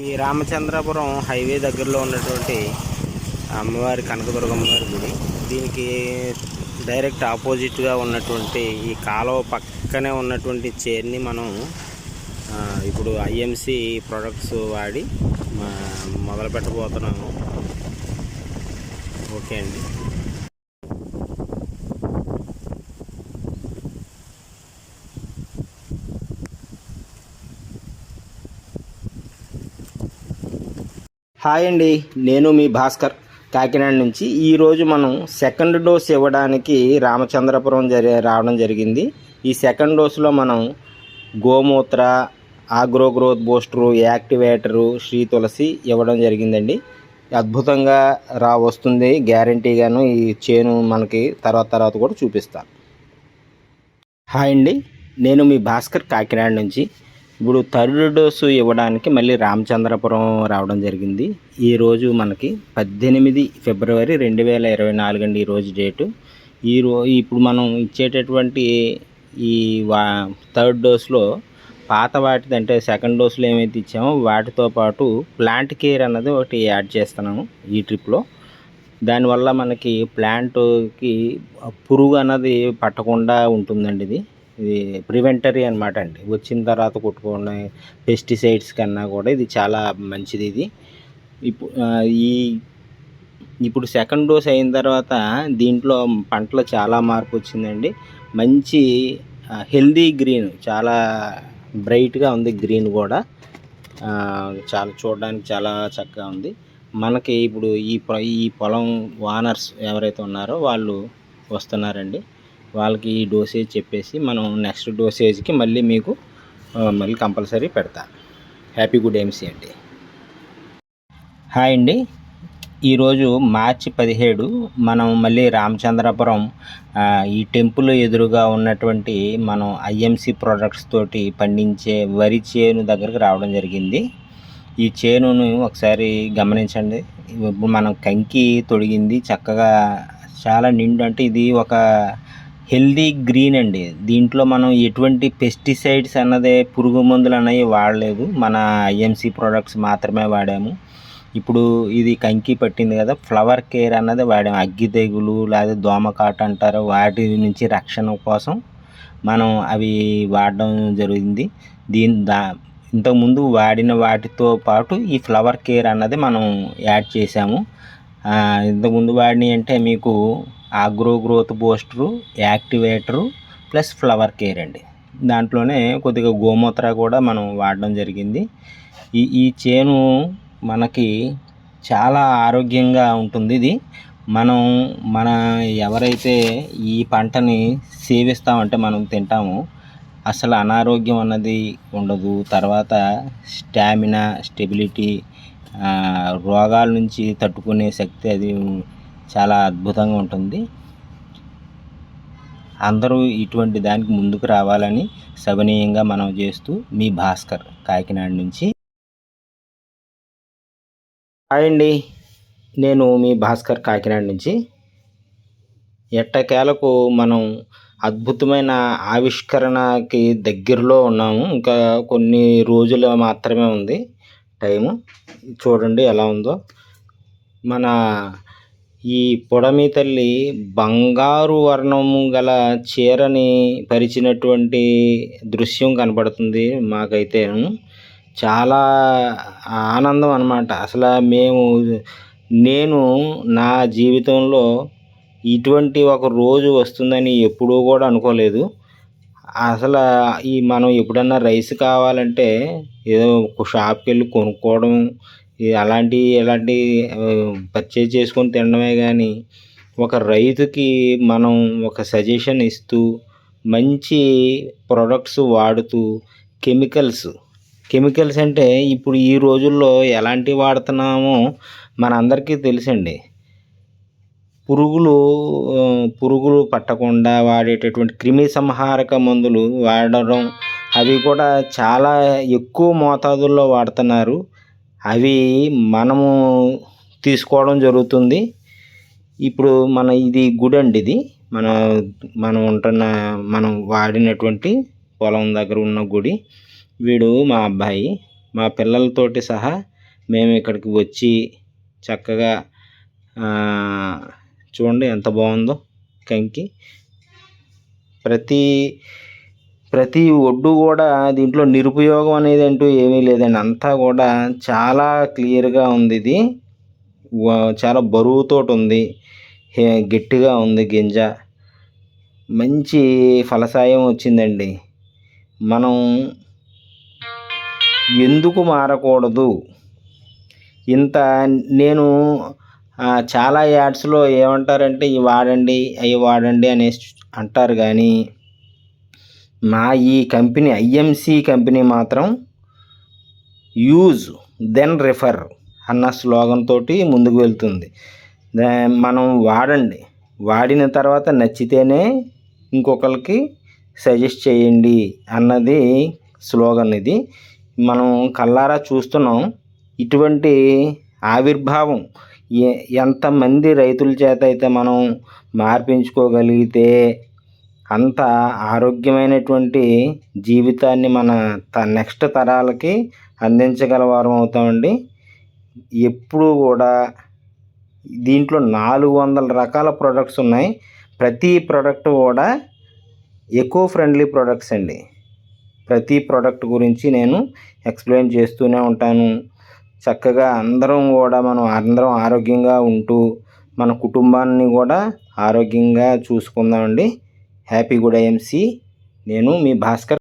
ఈ రామచంద్రపురం హైవే దగ్గరలో ఉన్నటువంటి అమ్మవారి కనకదుర్గ అమ్మవారి గుడి. దీనికి డైరెక్ట్ ఆపోజిట్గా ఉన్నటువంటి ఈ కాలువ పక్కనే ఉన్నటువంటి చైర్ని మనం ఇప్పుడు ఐఎంసి ప్రొడక్ట్స్ వాడి మొదలు పెట్టబోతున్నాము. ఓకే అండి. హాయ్ అండి, నేను మీ భాస్కర్ కాకినాడ నుంచి. ఈరోజు మనం సెకండ్ డోస్ ఇవ్వడానికి రామచంద్రపురం రావడం జరిగింది. ఈ సెకండ్ డోస్లో మనం gomutra, agro growth booster, యాక్టివేటరు, Shri తులసి ఇవ్వడం జరిగిందండి. అద్భుతంగా వస్తుంది గ్యారంటీగాను. ఈ చేను మనకి తర్వాత కూడా చూపిస్తాను. హాయ్ అండి, నేను మీ భాస్కర్ కాకినాడ నుంచి. ఇప్పుడు థర్డ్ డోసు ఇవ్వడానికి మళ్ళీ రామచంద్రపురం రావడం జరిగింది. ఈరోజు మనకి 18 ఫిబ్రవరి 2024 అండి ఈరోజు డేటు. ఇప్పుడు మనం ఇచ్చేటటువంటి ఈ థర్డ్ డోస్లో పాత వాటిది అంటే సెకండ్ డోస్లో ఏమైతే ఇచ్చామో వాటితో పాటు ప్లాంట్ కేర్ అన్నది ఒకటి యాడ్ చేస్తున్నాము ఈ ట్రిప్లో. దానివల్ల మనకి ప్లాంట్కి పురుగు అన్నది పట్టకుండా ఉంటుందండి. ఇది ప్రివెంటరీ అనమాట అండి. వచ్చిన తర్వాత కొట్టుకోండి పెస్టిసైడ్స్ కన్నా కూడా ఇది చాలా మంచిది. ఇది ఇప్పుడు సెకండ్ డోస్ అయిన తర్వాత దీంట్లో పంటలో చాలా మార్పు వచ్చిందండి. మంచి హెల్దీ గ్రీన్, చాలా బ్రైట్గా ఉంది. గ్రీన్ కూడా చాలా చూడడానికి చాలా చక్కగా ఉంది. మనకి ఇప్పుడు ఈ పొలం ఓనర్స్ ఎవరైతే ఉన్నారో వాళ్ళు వస్తున్నారండి. వాళ్ళకి ఈ డోసేజ్ చెప్పేసి మనం నెక్స్ట్ డోసేజ్కి మళ్ళీ కంపల్సరీ పెడతాను. హ్యాపీ గుడ్ ఎంసీ అండి. హాయ్ అండి, ఈరోజు మార్చి 17 మనం మళ్ళీ రామచంద్రపురం ఈ టెంపుల్ ఎదురుగా ఉన్నటువంటి మనం ఐఎంసి ప్రొడక్ట్స్ తోటి పండించే వరి చేను దగ్గరకు రావడం జరిగింది. ఈ చేనును ఒకసారి గమనించండి. ఇప్పుడు మనం కంకి తొడిగింది చక్కగా చాలా నిండు, అంటే ఇది ఒక హెల్దీ గ్రీన్ అండి. దీంట్లో మనం ఎటువంటి పెస్టిసైడ్స్ అన్నదే పురుగు మందులు అనేవి వాడలేదు. మన ఐఎంసి ప్రొడక్ట్స్ మాత్రమే వాడాము. ఇప్పుడు ఇది కంకి పట్టింది కదా, ఫ్లవర్ కేర్ అన్నది వాడాము. అగ్గి తెగులు లేదా దోమకాట అంటారు, వాటి నుంచి రక్షణ కోసం మనం అవి వాడడం జరిగింది. ఇంతకుముందు వాడిన వాటితో పాటు ఈ ఫ్లవర్ కేర్ అన్నది మనం యాడ్ చేసాము. ఇంతకుముందు వాడినవి అంటే మీకు agro growth booster, activator plus flower care అండి. దాంట్లోనే కొద్దిగా గోమూత్ర కూడా మనం వాడడం జరిగింది. ఈ చేను మనకి చాలా ఆరోగ్యంగా ఉంటుంది. ఇది మన ఎవరైతే ఈ పంటని సేవిస్తామంటే మనం తింటామో అసలు అనారోగ్యం అన్నది ఉండదు. తర్వాత స్టామినా, స్టెబిలిటీ, రోగాల నుంచి తట్టుకునే శక్తి అది చాలా అద్భుతంగా ఉంటుంది. అందరూ ఇటువంటి దానికి ముందుకు రావాలని సవినీయంగా మనం చేస్తూ మీ భాస్కర్ కాకినాడ నుంచి. హాయ్ అండి, నేను మీ భాస్కర్ కాకినాడ నుంచి. ఎట్టకేలకు మనం అద్భుతమైన ఆవిష్కరణకి దగ్గరలో ఉన్నాము. ఇంకా కొన్ని రోజులు మాత్రమే ఉంది టైము. చూడండి ఎలా ఉందో. మన ఈ పొడమి తల్లి బంగారు వర్ణము గల చీరని పరిచినటువంటి దృశ్యం కనపడుతుంది మాకైతే. చాలా ఆనందం అన్నమాట. అసలు నేను నా జీవితంలో ఇటువంటి ఒక రోజు వస్తుందని ఎప్పుడూ కూడా అనుకోలేదు. అసలు మనం ఎప్పుడన్నా రైస్ కావాలంటే ఏదో షాప్కి వెళ్ళి కొనుక్కోవడం, అలాంటి పర్చేజ్ చేసుకొని తినడమే కానీ ఒక రైతుకి మనం ఒక సజెషన్ ఇస్తూ మంచి ప్రొడక్ట్స్ వాడుతూ కెమికల్స్ అంటే ఇప్పుడు ఈ రోజుల్లో ఎలాంటివి వాడుతున్నామో మనందరికీ తెలుసండి. పురుగులు పట్టకుండా వాడేటటువంటి క్రిమి సంహారక మందులు వాడడం, అవి కూడా చాలా ఎక్కువ మోతాదుల్లో వాడుతున్నారు. అవి మనము తీసుకోవడం జరుగుతుంది. ఇప్పుడు ఇది గుడి అండి. ఇది మనం వాడినటువంటి పొలం దగ్గర ఉన్న గుడి. వీడు మా అబ్బాయి. మా పిల్లలతోటి సహా మేము ఇక్కడికి వచ్చి చక్కగా చూడండి ఎంత బాగుందో కంకి. ప్రతి ఒడ్డు కూడా దీంట్లో నిరుపయోగం అనేది అంటూ ఏమీ లేదండి. అంతా కూడా చాలా క్లియర్గా ఉంది. ఇది చాలా బరువుతోటి ఉంది, గట్టిగా ఉంది గింజ, మంచి ఫలసాయం వచ్చిందండి. మనం ఎందుకు మారకూడదు? నేను చాలా యాడ్స్లో ఏమంటారంటే ఇవి వాడండి అవి వాడండి అనేసి అంటారు, కానీ మా ఈ కంపెనీ ఐఎంసి కంపెనీ మాత్రం యూజ్ దెన్ రిఫర్ అన్న స్లోగన్ తోటి ముందుకు వెళ్తుంది. మనం వాడండి, వాడిన తర్వాత నచ్చితేనే ఇంకొకరికి సజెస్ట్ చేయండి అన్నది స్లోగన్. ఇది మనం కళ్ళారా చూస్తున్నాం. ఇటువంటి ఆవిర్భావం ఎంతమంది రైతుల చేత అయితే మనం మార్పించుకోగలిగితే అంత ఆరోగ్యమైనటువంటి జీవితాన్ని మన నెక్స్ట్ తరాలకి అందించగలవారం అవుతామండి. ఎప్పుడు కూడా దీంట్లో 400 రకాల ప్రొడక్ట్స్ ఉన్నాయి. ప్రతి ప్రోడక్ట్ కూడా ఎకో ఫ్రెండ్లీ ప్రొడక్ట్స్ అండి. ప్రతి ప్రోడక్ట్ గురించి నేను ఎక్స్ప్లెయిన్ చేస్తూనే ఉంటాను. చక్కగా మనం అందరం ఆరోగ్యంగా ఉంటూ మన కుటుంబాన్ని కూడా ఆరోగ్యంగా చూసుకుందామండి. Happy good IMC. నేను మీ భాస్కర్.